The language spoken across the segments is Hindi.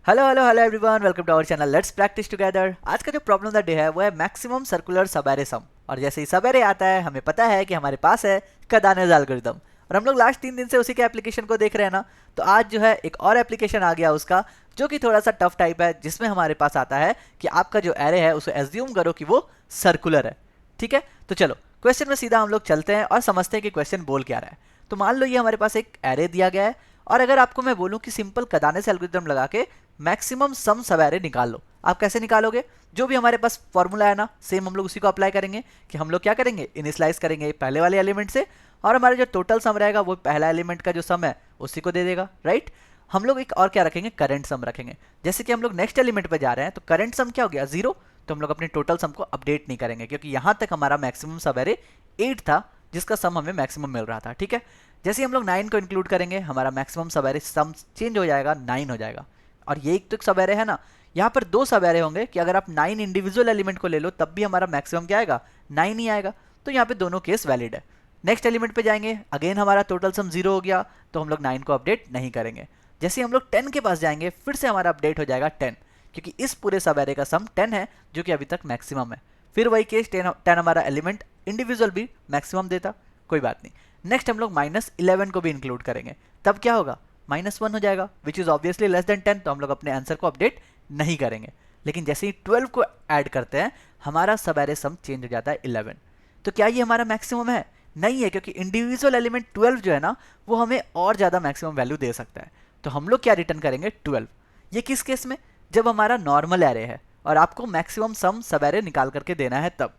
Hello hello hello everyone, welcome to our channel let's practise together. आज का जो प्रॉब्लम द डे है वो है maximum circular subarray sum. और जैसे ही सब एरे आता है हमें पता है कि हमारे पास है कदानेज एल्गोरिथम। और हम लोग लास्ट 3 दिन से उसी के एप्लीकेशन को देख रहे हैं ना। तो आज जो है एक और एप्लीकेशन आ गया उसका, जो कि थोड़ा सा टफ टाइप है, जिसमें हमारे पास आता है कि आपका जो एरे है उसे एज्यूम करो कि वो सर्कुलर है। ठीक है, तो चलो क्वेश्चन में सीधा हम लोग चलते हैं और समझते हैं कि क्वेश्चन बोल क्या रहा है। तो मान लो ये हमारे पास एक एरे दिया गया है, और अगर आपको मैं बोलूं कि सिंपल कदानेस एल्गोरिथम लगा के मैक्सिमम सम सब एरे निकाल लो, आप कैसे निकालोगे? जो भी हमारे पास फॉर्मूला है ना, सेम हम लोग उसी को अप्लाई करेंगे कि हम लोग क्या करेंगे, इनिशियलाइज करेंगे पहले वाले एलिमेंट से, और हमारा जो टोटल सम रहेगा वो पहला एलिमेंट का जो सम है उसी को दे देगा, राइट। हम लोग एक और क्या रखेंगे, करंट सम रखेंगे। जैसे कि हम लोग नेक्स्ट एलिमेंट पे जा रहे हैं तो करंट सम क्या हो गया, 0। तो हम लोग अपने टोटल सम को अपडेट नहीं करेंगे, क्योंकि यहां तक हमारा मैक्सिमम सब एरे 8 था, जिसका सम हमें मैक्सिमम मिल रहा था। ठीक है, जैसे ही हम लोग 9 को इंक्लूड करेंगे हमारा मैक्सिमम सब एरे सम चेंज हो जाएगा, 9 हो जाएगा। और ये एक तो सब एरे है ना, यहाँ पर दो सब एरे होंगे कि अगर आप 9 इंडिविजुअल एलिमेंट को ले लो तब भी हमारा मैक्सिमम क्या आएगा, 9 ही आएगा। तो यहाँ पे दोनों केस वैलिड है। नेक्स्ट एलिमेंट पे जाएंगे, अगेन हमारा टोटल सम 0 हो गया, तो हम लोग 9 को अपडेट नहीं करेंगे। जैसे हम लोग 10 के पास जाएंगे फिर से हमारा अपडेट हो जाएगा 10, क्योंकि इस पूरे सब एरे का सम 10 है, जो कि अभी तक मैक्सिमम है। फिर वही केस 10 हमारा एलिमेंट इंडिविजुअल भी मैक्सिमम देता, कोई बात नहीं। नेक्स्ट हम लोग -11 को भी इंक्लूड करेंगे, तब क्या होगा, -1 हो जाएगा, which is obviously less than 10, तो हम लोग अपने आंसर को अपडेट नहीं करेंगे। लेकिन जैसे ही 12 को ऐड करते हैं हमारा सब एरे सम चेंज हो जाता है 11। तो क्या ये हमारा मैक्सिमम है? नहीं है, क्योंकि इंडिविजुअल एलिमेंट 12 जो है ना, वो हमें और ज़्यादा मैक्सिमम वैल्यू दे सकता है। तो हम लोग क्या रिटर्न करेंगे, 12। ये किस केस में, जब हमारा नॉर्मल एरे है और आपको मैक्सिमम सम सब एरे निकाल करके देना है तब।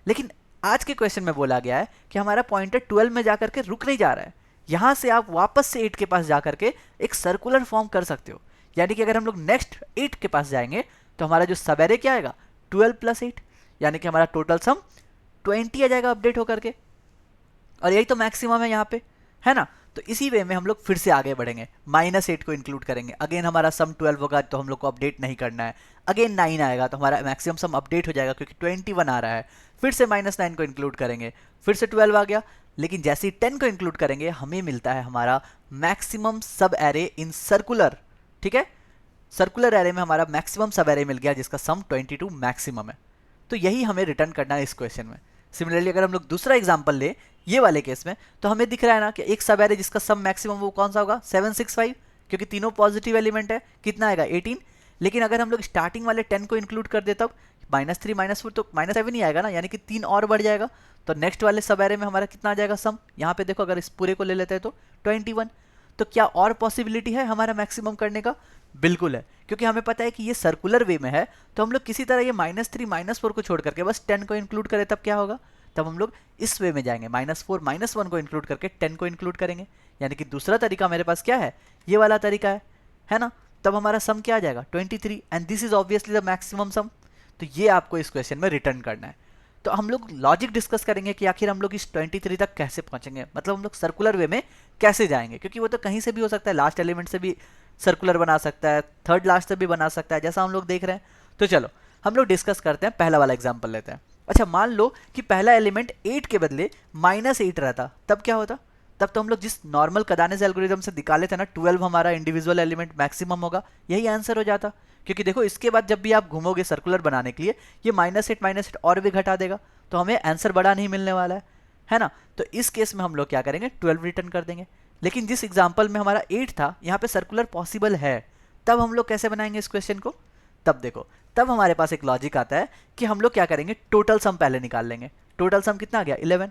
लेकिन आज के क्वेश्चन में बोला गया है कि हमारा पॉइंटर 12 में जाकर के रुक नहीं जा रहा है, यहां से आप वापस से 8 के पास जाकर के एक सर्कुलर फॉर्म कर सकते हो। यानी कि अगर हम लोग नेक्स्ट 8 के पास जाएंगे तो हमारा जो सब एरे क्या आएगा, 12 + 8, यानी कि हमारा टोटल सम 20 आ जाएगा अपडेट होकर के। और यही तो मैक्सिमम है यहाँ पे, है ना। तो इसी वे में हम लोग फिर से आगे बढ़ेंगे, -8 को इंक्लूड करेंगे, अगेन हमारा सम 12 होगा तो हम लोग को अपडेट नहीं करना है। अगेन 9 आएगा तो हमारा मैक्सिमम सम अपडेट हो जाएगा, क्योंकि 21 आ रहा है। फिर से -9 को इंक्लूड करेंगे, फिर से 12 आ गया। लेकिन जैसे ही 10 को इंक्लूड करेंगे हमें मिलता है हमारा मैक्सिमम सब एरे इन सर्कुलर। ठीक है, सर्कुलर एरे में हमारा मैक्सिमम सब एरे मिल गया, जिसका सम 22 मैक्सिमम है। तो यही हमें रिटर्न करना है इस क्वेश्चन में। सिमिलरली अगर हम लोग दूसरा एग्जांपल ले, ये वाले केस में, तो हमें दिख रहा है ना कि एक सब एरे जिसका सम मैक्सिमम वो कौन सा होगा, 765, क्योंकि तीनों पॉजिटिव एलिमेंट है। कितना आएगा, 18। लेकिन अगर हम लोग स्टार्टिंग वाले 10 को इंक्लूड कर दे तब -3 -4 तो -7 ही आएगा ना, यानी कि 3 और बढ़ जाएगा। तो नेक्स्ट वाले सब एरे में हमारा कितना आ जाएगा सम, यहाँ पे देखो अगर इस पूरे को ले लेते हैं तो 21। तो क्या और पॉसिबिलिटी है हमारा मैक्सिमम करने का? बिल्कुल है, क्योंकि हमें पता है कि ये सर्कुलर वे में है। तो हम लोग किसी तरह ये -3 -4 को छोड़ करके बस 10 को इंक्लूड करें, तब क्या होगा, तब हम लोग इस वे में जाएंगे, -4 -1 को इंक्लूड करके 10 को इंक्लूड करेंगे। यानी कि दूसरा तरीका मेरे पास क्या है, ये वाला तरीका है ना। तब हमारा सम क्या आ जाएगा, 23, and this is obviously the maximum सम। तो ये आपको इस क्वेश्चन में रिटर्न करना है। तो हम लोग लॉजिक डिस्कस करेंगे कि आखिर हम लोग इस 23 तक कैसे पहुंचेंगे, मतलब हम लोग सर्कुलर वे में कैसे जाएंगे, क्योंकि वो तो कहीं से भी हो सकता है, लास्ट एलिमेंट से भी सर्कुलर बना सकता है, थर्ड लास्ट से भी बना सकता है, जैसा हम लोग देख रहे हैं। तो चलो हम लोग डिस्कस करते हैं, पहला वाला एग्जांपल लेते हैं। अच्छा, मान लो कि पहला एलिमेंट 8 के बदले -8 रहता, तब क्या होता? तब तो हम लोग जिस नॉर्मल कदानेस एल्गोरिथम से निकाले थे ना, 12 हमारा इंडिविजुअल एलिमेंट मैक्सिमम होगा, यही आंसर हो जाता। क्योंकि देखो इसके बाद जब भी आप घूमोगे सर्कुलर बनाने के लिए, ये -8 और भी घटा देगा, तो हमें आंसर बड़ा नहीं मिलने वाला है ना। तो इस केस में हम लोग क्या करेंगे, 12 रिटर्न कर देंगे। लेकिन जिस एग्जाम्पल में हमारा 8 था, यहाँ पे सर्कुलर पॉसिबल है, तब हम लोग कैसे बनाएंगे इस क्वेश्चन को? तब देखो, तब हमारे पास एक लॉजिक आता है कि हम लोग क्या करेंगे, टोटल सम पहले निकाल लेंगे। टोटल सम कितना आ गया, 11।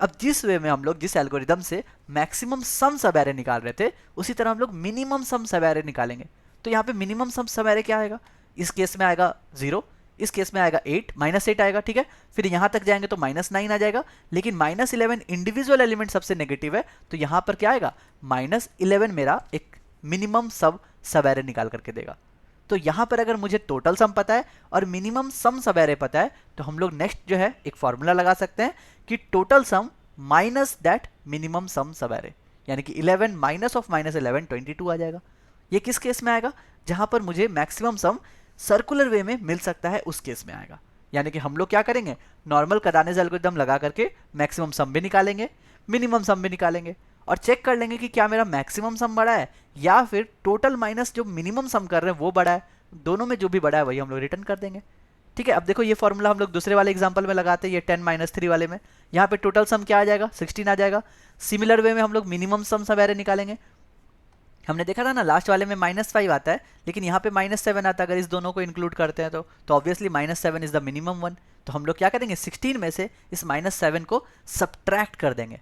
अब जिस वे में हम लोग जिस एल्गोरिदम से मैक्सिमम सम सब एरे निकाल रहे थे, उसी तरह हम लोग मिनिमम सम सब एरे निकालेंगे। तो यहाँ पे मिनिमम सम सब एरे क्या आएगा, इस केस में आएगा 0, इस केस में आएगा 8, -8 आएगा, ठीक है। फिर यहाँ तक जाएंगे तो -9 आ जाएगा, लेकिन -11 इंडिविजुअल एलिमेंट सबसे नेगेटिव है, तो यहाँ पर क्या आएगा, -11 मेरा एक मिनिमम सब एरे निकाल करके देगा। तो यहाँ पर अगर मुझे टोटल सम पता है और मिनिमम सम सब एरे पता है, तो हम लोग नेक्स्ट जो है एक फॉर्मूला लगा सकते हैं कि total sum minus that minimum सम सब एरे, यानी कि 11 माइनस ऑफ -11 22 आ जाएगा। ये किस केस में आएगा, जहां पर मुझे मैक्सिमम सम सर्कुलर वे में मिल सकता है, उस केस में आएगा। यानी कि हम लोग क्या करेंगे, नॉर्मल कदानेस एल्गोरिथम लगा करके मैक्सिमम सम भी निकालेंगे, मिनिमम सम भी निकालेंगे, और चेक कर लेंगे कि क्या मेरा मैक्सिमम सम बड़ा है या फिर टोटल माइनस जो मिनिमम सम कर रहे हैं वो बड़ा है। दोनों में जो भी बड़ा है वही हम लोग रिटर्न कर देंगे। ठीक है, अब देखो ये फॉर्मूला हम लोग दूसरे वाले एग्जांपल में लगाते हैं, ये 10 - 3 वाले में। यहाँ पे टोटल सम क्या आ जाएगा, 16 आ जाएगा। सिमिलर वे में हम लोग मिनिमम सम सब एरे निकालेंगे। हमने देखा था ना लास्ट वाले में -5 आता है, लेकिन यहाँ पे -7 आता है अगर इस दोनों को इंक्लूड करते हैं तो obviously -7 is the minimum one. तो हम लोग क्या करेंगे, 16 में से इस -7 को सब्ट्रैक्ट कर देंगे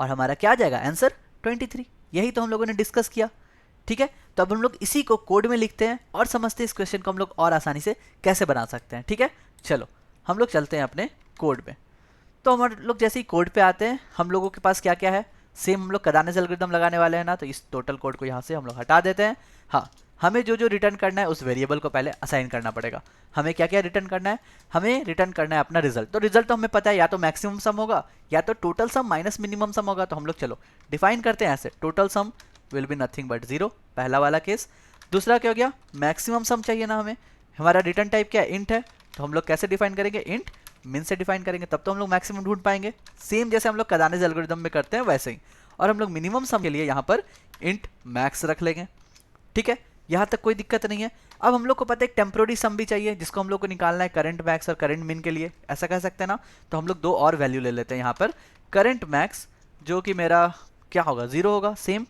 और हमारा क्या आ जाएगा आंसर 23। यही तो हम लोगों ने डिस्कस किया। ठीक है, तो अब हम लोग इसी को कोड में लिखते हैं और समझते हैं इस क्वेश्चन को हम लोग और आसानी से कैसे बना सकते हैं। ठीक है, चलो हम लोग चलते हैं अपने कोड में। तो हम लोग जैसे ही कोड पे आते हैं, हम लोगों के पास क्या क्या है, सेम हम लोग कदानेस एल्गोरिथम लगाने वाले हैं ना, तो इस टोटल कोड को यहाँ से हम लोग हटा देते हैं। हाँ, हमें जो जो रिटर्न करना है उस वेरिएबल को पहले असाइन करना पड़ेगा। हमें क्या क्या रिटर्न करना है, हमें रिटर्न करना है अपना रिजल्ट। तो रिजल्ट तो हमें पता है, या तो मैक्सिमम सम होगा या तो टोटल सम माइनस मिनिमम सम होगा। तो हम लोग चलो डिफाइन करते हैं ऐसे, total sum will be nothing but 0, पहला वाला केस। दूसरा क्या हो गया, मैक्सिमम सम चाहिए ना हमें, हमारा रिटर्न टाइप क्या है, इंट है। तो हम लोग कैसे डिफाइन करेंगे, इंट मिन से डिफाइन करेंगे, तब तो हम लोग मैक्सिमम ढूंढ पाएंगे। सेम जैसे हम लोग कदानेस एल्गोरिथम में करते हैं वैसे ही। और हम लोग मिनिमम सम के लिए यहाँ पर इंट मैक्स रख लेंगे। ठीक है, यहाँ तक कोई दिक्कत नहीं है। अब हम लोग को पता है एक टेम्प्रोरी सम भी चाहिए जिसको हम लोग को निकालना है करंट मैक्स और करंट मिन के लिए, ऐसा कह सकते हैं ना। तो हम लोग दो और वैल्यू ले लेते हैं यहाँ पर, करंट मैक्स जो कि मेरा क्या होगा 0 होगा सेम,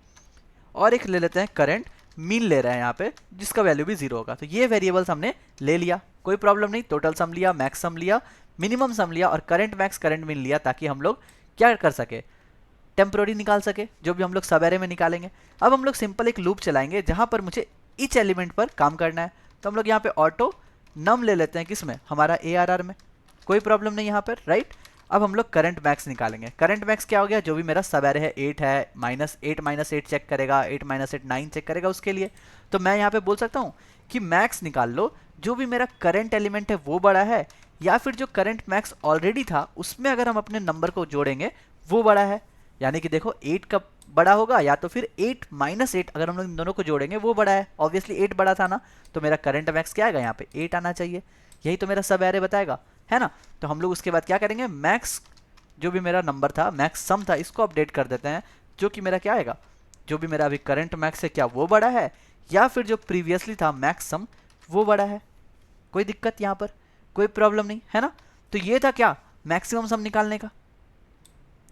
और एक ले लेते हैं करंट मीन ले रहे हैं यहाँ पे जिसका वैल्यू भी 0 होगा। तो ये वेरिएबल्स हमने ले लिया, कोई प्रॉब्लम नहीं। टोटल सम लिया, मैक्स सम लिया, मिनिमम सम लिया और करंट मैक्स करंट मीन लिया, ताकि हम लोग क्या कर सके, टेम्प्रोरी निकाल सके, जो भी हम लोग सब एरे में निकालेंगे। अब हम लोग सिंपल एक लूप चलाएंगे जहां पर मुझे ईच एलिमेंट पर काम करना है। तो हम लोग यहाँ पे ऑटो नम ले लेते हैं, किसमें, हमारा ARR में, कोई प्रॉब्लम नहीं यहाँ पर, राइट। अब हम लोग करंट मैक्स निकालेंगे। करंट मैक्स क्या हो गया, जो भी मेरा सब एरे है 8 है, -8 चेक करेगा, 8 - 8 9 चेक करेगा उसके लिए। तो मैं यहाँ पे बोल सकता हूँ कि मैक्स निकाल लो, जो भी मेरा करंट एलिमेंट है वो बड़ा है या फिर जो करंट मैक्स ऑलरेडी था उसमें अगर हम अपने नंबर को जोड़ेंगे वो बड़ा है। यानी कि देखो 8 का बड़ा होगा या तो फिर 8 - 8 अगर हम लोग इन दोनों को जोड़ेंगे वो बड़ा है। ऑब्वियसली 8 बड़ा था ना, तो मेरा करंट मैक्स क्या आएगा, यहाँ पे 8 आना चाहिए। यही तो मेरा सब एरे बताएगा, है ना। तो हम लोग उसके बाद क्या करेंगे, मैक्स जो भी मेरा नंबर था, मैक्स सम था, इसको अपडेट कर देते हैं, जो कि मेरा क्या आएगा, जो भी मेरा अभी करंट मैक्स है क्या वो बड़ा है या फिर जो प्रीवियसली था मैक्स सम वो बड़ा है। कोई दिक्कत यहाँ पर, कोई प्रॉब्लम नहीं, है ना। तो ये था क्या, मैक्सिमम सम निकालने का।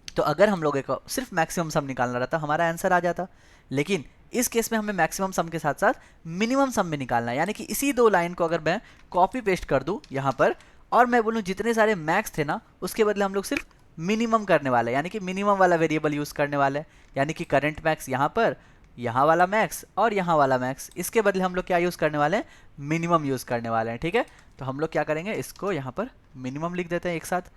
तो अगर हम लोगों को सिर्फ मैक्सिमम सम निकालना रहता हमारा आंसर आ जाता, लेकिन इस केस में हमें मैक्सिमम सम के साथ साथ मिनिमम सम भी निकालना है। यानी कि इसी दो लाइन को अगर मैं कॉपी पेस्ट कर दूं यहाँ पर और मैं बोलूँ जितने सारे मैक्स थे ना उसके बदले हम लोग सिर्फ मिनिमम करने वाले हैं, यानी कि मिनिमम वाला वेरिएबल यूज़ करने वाले हैं। यानी कि करंट मैक्स यहाँ पर, यहाँ वाला मैक्स और यहाँ वाला मैक्स, इसके बदले हम लोग क्या यूज़ करने वाले हैं, मिनिमम यूज़ करने वाले हैं। ठीक है, तो हम लोग क्या करेंगे, इसको यहाँ पर मिनिमम लिख देते हैं एक साथ।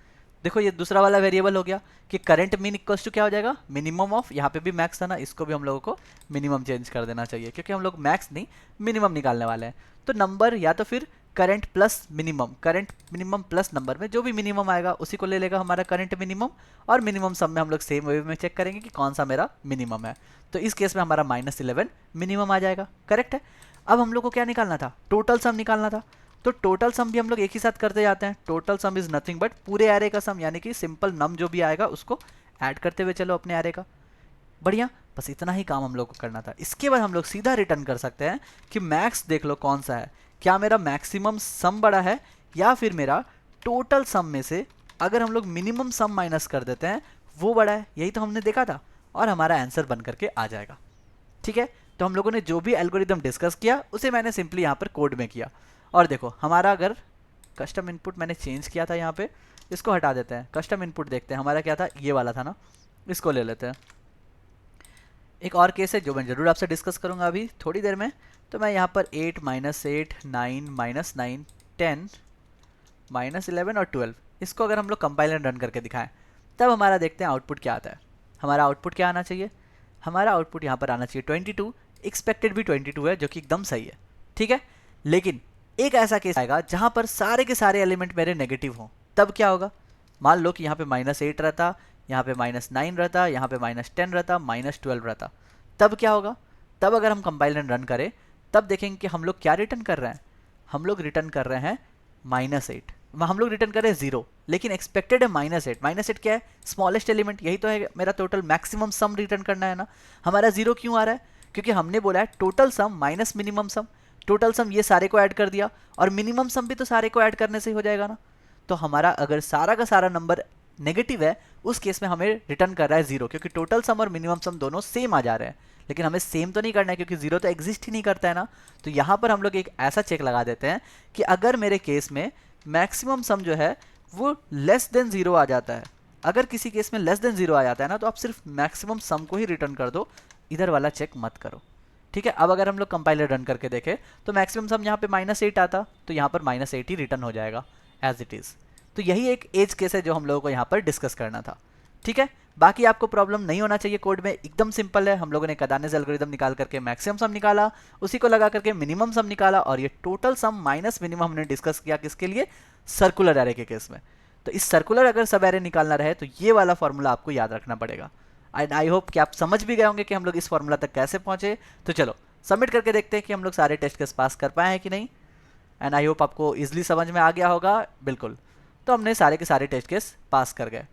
देखो ये दूसरा वाला वेरिएबल हो गया कि करंट मीन इक्वल्स टू क्या हो जाएगा, मिनिमम ऑफ, यहाँ पे भी मैक्स था ना, इसको भी हम लोगों को मिनिमम चेंज कर देना चाहिए क्योंकि हम लोग मैक्स नहीं मिनिमम निकालने वाले हैं। तो नंबर या तो फिर current plus minimum, current minimum plus number में जो भी मिनिमम आएगा उसी को ले लेगा हमारा करंट मिनिमम, और मिनिमम सम में हम लोग सेम वे में चेक करेंगे कि कौन सा मेरा मिनिमम है। तो इस केस में हमारा -11 मिनिमम आ जाएगा, करेक्ट है। अब हम लोग को क्या निकालना था, टोटल सम निकालना था। तो टोटल सम भी हम लोग एक ही साथ करते जाते हैं। Total sum is nothing but पूरे एरे का सम, यानी कि सिंपल नम जो भी आएगा उसको ऐड करते हुए चलो अपने एरे का। बढ़िया, बस इतना ही काम हम लोग को करना था। इसके बाद हम लोग सीधा रिटर्न कर सकते हैं कि मैक्स देख लो कौन सा है, क्या मेरा मैक्सिमम सम बड़ा है या फिर मेरा टोटल सम में से अगर हम लोग मिनिमम सम माइनस कर देते हैं वो बड़ा है। यही तो हमने देखा था और हमारा आंसर बन करके आ जाएगा। ठीक है, तो हम लोगों ने जो भी एल्गोरिदम डिस्कस किया उसे मैंने सिंपली यहाँ पर कोड में किया। और देखो हमारा अगर कस्टम इनपुट मैंने चेंज किया था यहाँ पे, इसको हटा देते हैं, कस्टम इनपुट देखते हैं हमारा क्या था, ये वाला था ना, इसको ले लेते हैं। एक और केस है जो मैं ज़रूर आपसे डिस्कस करूँगा अभी थोड़ी देर में। तो मैं यहाँ पर 8 - 8 9 -9 10 -11 और 12, इसको अगर हम लोग कंपाइल एंड रन करके दिखाएं तब हमारा देखते हैं आउटपुट क्या आता है। हमारा आउटपुट क्या आना चाहिए, हमारा आउटपुट यहाँ पर आना चाहिए 22, एक्सपेक्टेड भी 22 है जो कि एकदम सही है। ठीक है, लेकिन एक ऐसा केस आएगा जहां पर सारे के सारे एलिमेंट मेरे नेगेटिव हों, तब क्या होगा। मान लो कि यहाँ पे -8 रहता, यहाँ पे -9 रहता, यहाँ पे -10 रहता, -12 रहता, तब क्या होगा। तब अगर हम कंपाइल एंड रन करें तब देखेंगे कि हम लोग क्या रिटर्न कर रहे हैं, हम लोग रिटर्न कर रहे हैं -8, हम लोग रिटर्न कर रहे हैं 0, लेकिन एक्सपेक्टेड है -8। -8 क्या है? स्मॉलेस्ट एलिमेंट, यही तो है मेरा टोटल मैक्सिमम सम रिटर्न करना है ना। हमारा 0 क्यों आ रहा है? क्योंकि हमने बोला है टोटल सम माइनस मिनिमम सम। टोटल सम ये सारे को ऐड कर दिया, और मिनिमम सम भी तो सारे को ऐड करने से ही हो जाएगा ना। तो हमारा अगर सारा का सारा नंबर नेगेटिव है, उस केस में हमें रिटर्न कर रहा है 0, क्योंकि टोटल सम और मिनिमम सम दोनों सेम आ जा रहे हैं। लेकिन हमें सेम तो नहीं करना है, क्योंकि 0 तो एग्जिस्ट ही नहीं करता है ना। तो यहाँ पर हम लोग एक ऐसा चेक लगा देते हैं कि अगर मेरे केस में मैक्सिमम सम जो है वो लेस देन 0 आ जाता है, अगर किसी केस में लेस देन 0 आ जाता है ना, तो आप सिर्फ मैक्सिमम सम को ही रिटर्न कर दो, इधर वाला चेक मत करो। ठीक है, अब अगर हम लोग कंपाइलर रन करके देखें तो मैक्सिमम सम यहाँ पे -8 आता, तो यहाँ पर -8 ही रिटर्न हो जाएगा एज इट इज़। तो यही एक एज केस है जो हम लोगों को यहाँ पर डिस्कस करना था। ठीक है, बाकी आपको प्रॉब्लम नहीं होना चाहिए कोड में, एकदम सिंपल है। हम लोगों ने कदानेज एल्गोरिथम निकाल करके मैक्सिमम सम निकाला, उसी को लगा करके मिनिमम सम निकाला, और ये टोटल सम माइनस मिनिमम हमने डिस्कस किया किसके लिए? सर्कुलर एरे के केस में। तो इस सर्कुलर अगर सब एरे निकालना रहे तो ये वाला फॉर्मूला आपको याद रखना पड़ेगा। एंड आई होप कि आप समझ भी गए होंगे कि हम लोग इस फॉर्मूला तक कैसे पहुंचे। तो चलो सबमिट करके देखते हैं कि हम लोग सारे टेस्ट केस पास कर पाए हैं कि नहीं। एंड आई होप आपको इजीली समझ में आ गया होगा। बिल्कुल, तो हमने सारे के सारे टेस्ट केस पास कर गए।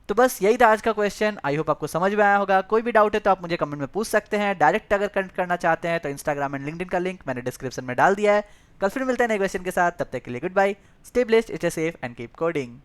तो बस यही था आज का क्वेश्चन। आई होप आपको समझ में आया होगा। कोई भी डाउट है तो आप मुझे कमेंट में पूछ सकते हैं। डायरेक्ट अगर कनेक्ट करना चाहते हैं तो इंस्टाग्राम एंड लिंक्डइन का लिंक मैंने डिस्क्रिप्शन में डाल दिया है। कल फिर मिलते हैं नए क्वेश्चन के साथ, तब तक के लिए goodbye, stay blessed, stay safe and keep coding.